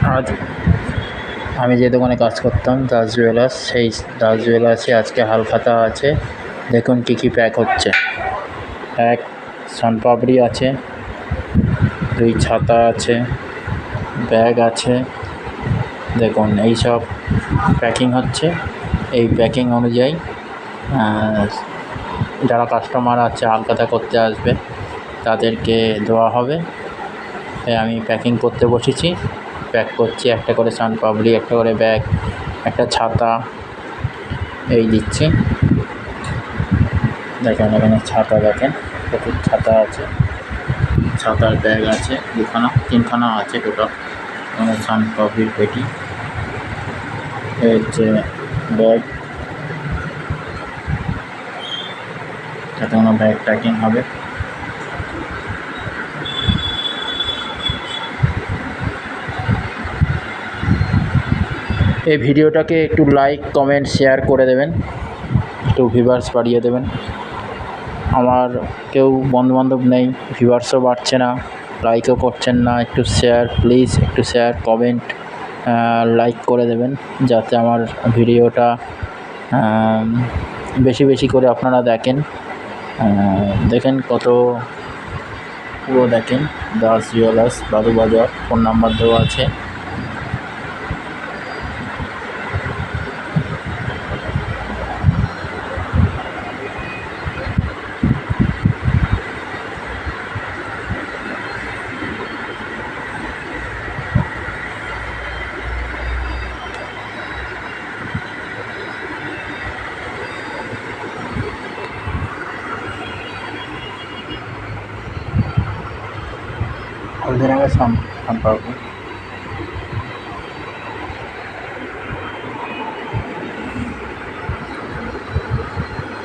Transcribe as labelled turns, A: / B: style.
A: আজ আমি যে দোকানে কাজ করতাম দাস জুয়েলার্স, সেই দাস জুয়েলার্সে আজকে হালখাতা আছে। দেখুন কী কী প্যাক হচ্ছে। এক শনপাপড়ি আছে, 2 ছাতা আছে, ব্যাগ আছে। দেখুন এই সব প্যাকিং হচ্ছে। এই প্যাকিং অনুযায়ী যারা কাস্টমার আছে হালখাতা করতে আসবে তাদেরকে দেওয়া হবে। তাই আমি প্যাকিং করতে বসেছি, প্যাক করছি। একটা করে শনপাপড়ি, একটা করে ব্যাগ, একটা ছাতা এই দিচ্ছি। দেখেন এখানে ছাতা, দেখেন প্রচুর ছাতা আছে, ছাতার ব্যাগ আছে 3খানা আছে টোটাল। শনপাপড়ির পেটি, এই হচ্ছে ব্যাগ, যাতে কোনো ব্যাগ প্যাকিং হবে। এই ভিডিওটাকে একটু লাইক, কমেন্ট, শেয়ার করে দেবেন, একটু ভিউয়ার্স বাড়িয়ে দেবেন। আমার কেউ বন্ধুবান্ধব নেই, ভিউয়ার্সও বাড়ছে না, লাইকও করছেন না। একটু শেয়ার প্লিজ, একটু শেয়ার, কমেন্ট, লাইক করে দেবেন, যাতে আমার ভিডিওটা বেশি বেশি করে আপনারা দেখেন। দেখেন কত পুরো দেখেন। Das jewellers, Badubazar, phone number দেওয়া আছে। হলদিরামের সম্পর্ক